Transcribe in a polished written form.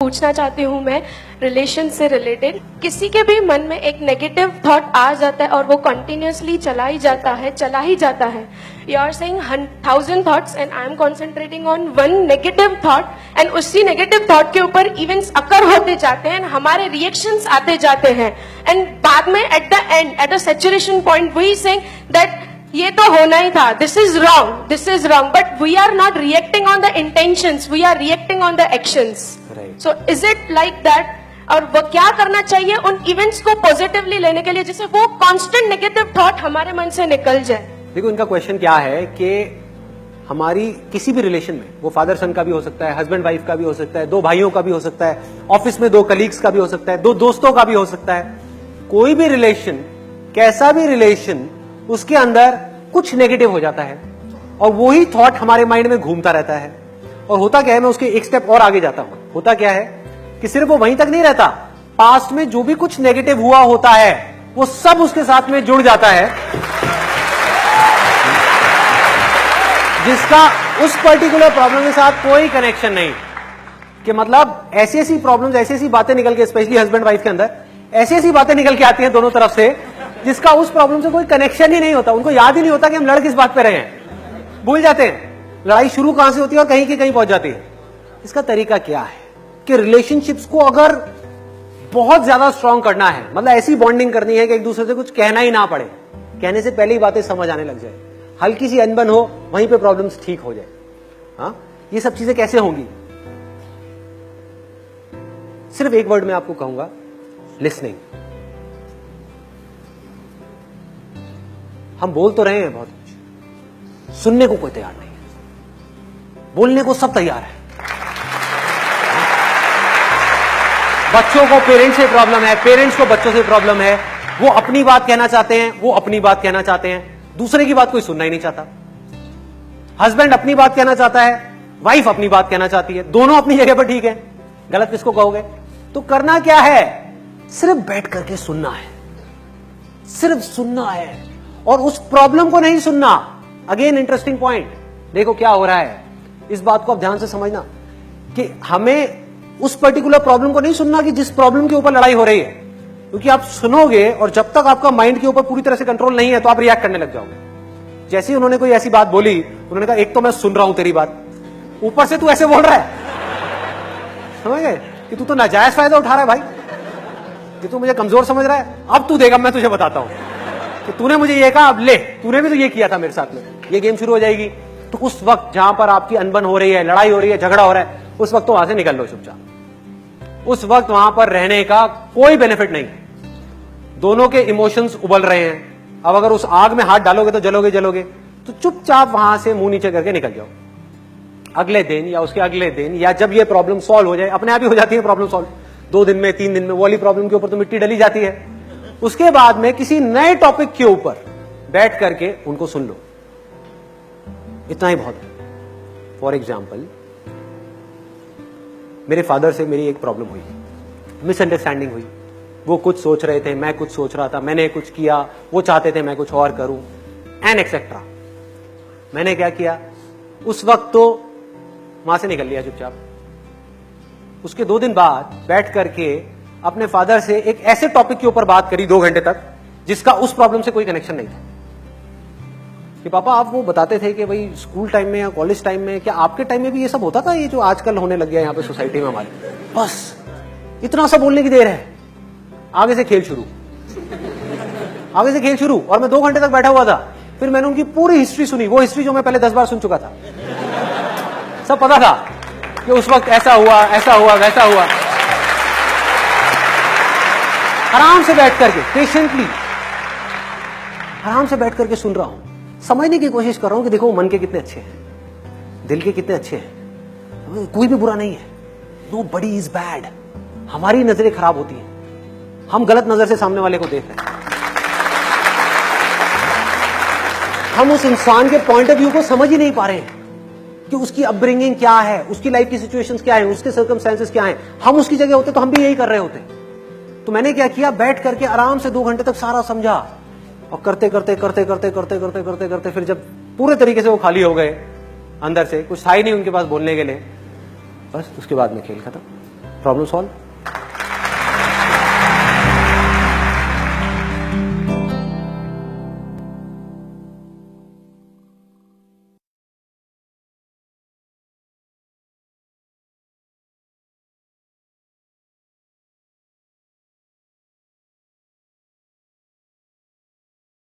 पूछना चाहती हूँ मैं रिलेशन से रिलेटेड। किसी के भी मन में एक नेगेटिव थॉट आ जाता है और वो कंटिन्यूअसली चला ही जाता है। You are saying 1000 thoughts and I am concentrating on one negative thought and उसी नेगेटिव थॉट के ऊपर इवेंट्स अकर होते जाते हैं, हमारे रिएक्शंस आते जाते हैं एंड बाद में at the end at a saturation point we saying that ये तो होना ही था, this is wrong, but we are not reacting on the intentions, we are reacting on the actions. So is it like that? और वो क्या करना चाहिए उन इवेंट्स को पॉजिटिवली लेने के लिए जिससे वो कांस्टेंट नेगेटिव थॉट हमारे मन से निकल जाए? देखो, इनका क्वेश्चन क्या है कि हमारी किसी भी रिलेशन में, वो फादर सन का भी हो सकता है, हस्बैंड वाइफ का भी हो सकता है, दो भाइयों का भी हो सकता है, ऑफिस में दो कलीग्स का भी हो सकता है, दो दोस्तों का भी हो सकता है, कोई भी रिलेशन, कैसा भी रिलेशन, उसके अंदर कुछ नेगेटिव हो जाता है और वही थॉट हमारे माइंड में घूमता रहता है। और होता क्या है, मैं उसके एक स्टेप और आगे जाता हूं। होता क्या है कि सिर्फ वो वहीं तक नहीं रहता, पास्ट में जो भी कुछ नेगेटिव हुआ होता है वो सब उसके साथ में जुड़ जाता है, जिसका उस पर्टिकुलर प्रॉब्लम के साथ कोई कनेक्शन नहीं। कि मतलब ऐसी ऐसी प्रॉब्लम्स, ऐसी ऐसी बातें निकल के, स्पेशली हस्बैंड वाइफ के अंदर ऐसी ऐसी बातें निकल के आती हैं दोनों तरफ से, जिसका उस प्रॉब्लम से कोई कनेक्शन ही नहीं होता। उनको याद ही नहीं होता कि हम लड़ किस बात पे रहे हैं, भूल जाते हैं लड़ाई शुरू कहां से होती है और कहीं की कहीं पहुंच जाती है। इसका तरीका क्या है कि रिलेशनशिप्स को अगर बहुत ज्यादा स्ट्रांग करना है, मतलब ऐसी बॉन्डिंग करनी है कि एक दूसरे से कुछ कहना ही ना पड़े, कहने से पहले ही बातें समझ आने लग जाए, हल्की सी अनबन हो वहीं पे प्रॉब्लम्स ठीक हो जाए। हाँ, ये सब चीजें कैसे होंगी? सिर्फ एक वर्ड में आपको कहूंगा, लिसनिंग। हम बोल तो रहे हैं बहुत कुछ, सुनने को कोई तैयार नहीं है, बोलने को सब तैयार है। बच्चों को पेरेंट्स से प्रॉब्लम है, पेरेंट्स को बच्चों से प्रॉब्लम है, वो अपनी बात कहना चाहते हैं, वो अपनी बात कहना चाहते हैं, दूसरे की बात कोई सुनना ही नहीं चाहता। हस्बैंड अपनी बात कहना चाहता है, वाइफ अपनी बात कहना चाहती है, दोनों अपनी जगह पर ठीक है, गलत किसको कहोगे? तो करना क्या है? सिर्फ बैठ करके सुनना है, सिर्फ सुनना है और उस प्रॉब्लम को नहीं सुनना। अगेन इंटरेस्टिंग पॉइंट, देखो क्या हो रहा है, इस बात को आप ध्यान से समझना कि हमें उस पर्टिकुलर प्रॉब्लम को नहीं सुनना कि जिस प्रॉब्लम के ऊपर लड़ाई हो रही है, क्योंकि आप सुनोगे और जब तक आपका माइंड के ऊपर पूरी तरह से कंट्रोल नहीं है तो आप रिएक्ट करने लग जाओगे। जैसे ही उन्होंने कोई ऐसी बात बोली, उन्होंने कहा एक तो मैं सुन रहा हूं तेरी बात, ऊपर से तू ऐसे बोल रहा है, समझ गए कि तू तो नाजायज फायदा उठा रहा है भाई, कि तू मुझे कमजोर समझ रहा है। अब तू देगा, मैं तुझे बताता हूं कि तूने मुझे ये कहा, अब ले, तूने भी तो ये किया था मेरे साथ में, ये गेम शुरू हो जाएगी। तो उस वक्त जहां पर आपकी अनबन हो रही है, लड़ाई हो रही है, झगड़ा हो रहा है, उस वक्त तो वहां से निकल लो चुपचाप। उस वक्त वहां पर रहने का कोई बेनिफिट नहीं। दोनों के इमोशंस उबल रहे हैं, अब अगर उस आग में हाथ डालोगे तो जलोगे, तो चुपचाप वहां से मुंह नीचे करके निकल जाओ। अगले दिन या उसके अगले दिन या जब ये प्रॉब्लम सॉल्व हो जाए, अपने आप ही हो जाती है प्रॉब्लम सॉल्व, 2 दिन में 3 दिन में, वो वाली प्रॉब्लम के ऊपर तो मिट्टी डली जाती है। उसके बाद में किसी नए टॉपिक के ऊपर बैठ करके उनको सुन लो, इतना ही बहुत है। फॉर एग्जाम्पल, मेरे फादर से मेरी एक प्रॉब्लम हुई, मिसअंडरस्टैंडिंग हुई। वो कुछ सोच रहे थे, मैं कुछ सोच रहा था, मैंने कुछ किया, वो चाहते थे मैं कुछ और करूं, एंड एक्सेट्रा। मैंने क्या किया, उस वक्त तो वहां से निकल लिया चुपचाप। उसके 2 दिन बाद बैठ करके अपने फादर से एक ऐसे टॉपिक के ऊपर बात करी 2 घंटे तक, जिसका उस प्रॉब्लम से कोई कनेक्शन नहीं था। कि पापा आप वो बताते थे कि भाई स्कूल टाइम में या कॉलेज टाइम में, क्या आपके टाइम में भी ये सब होता था, ये जो आजकल होने लग गया यहाँ पे सोसाइटी में हमारे? बस इतना सा बोलने की देर है, आगे से खेल शुरू, आगे से खेल शुरू। और मैं 2 घंटे तक बैठा हुआ था। फिर मैंने उनकी पूरी हिस्ट्री सुनी, वो हिस्ट्री जो मैं पहले 10 बार सुन चुका था। सब पता था कि उस वक्त ऐसा हुआ, ऐसा हुआ, वैसा हुआ। आराम से बैठ करके, पेशेंटली आराम से बैठ करके सुन रहा हूं, समझने की कोशिश कर रहा हूं कि देखो मन के कितने अच्छे हैं, दिल के कितने अच्छे हैं, कोई भी बुरा नहीं है। Nobody is bad. हमारी नजरें खराब होती हैं, हम गलत नजर से सामने वाले को देख रहे हैं, हम उस इंसान के पॉइंट ऑफ व्यू को समझ ही नहीं पा रहे हैं कि उसकी अपब्रिंगिंग क्या है, उसकी लाइफ की सिचुएशंस क्या है, उसके सर्कमस्टेंसेस क्या हैं। हम उसकी जगह होते तो हम भी यही कर रहे होते। तो मैंने क्या किया, बैठ करके आराम से 2 घंटे तक सारा समझा, और करते करते करते करते करते करते करते करते फिर जब पूरे तरीके से वो खाली हो गए, अंदर से कुछ था ही नहीं उनके पास बोलने के लिए, बस उसके बाद में खेल खत्म। Problem solve.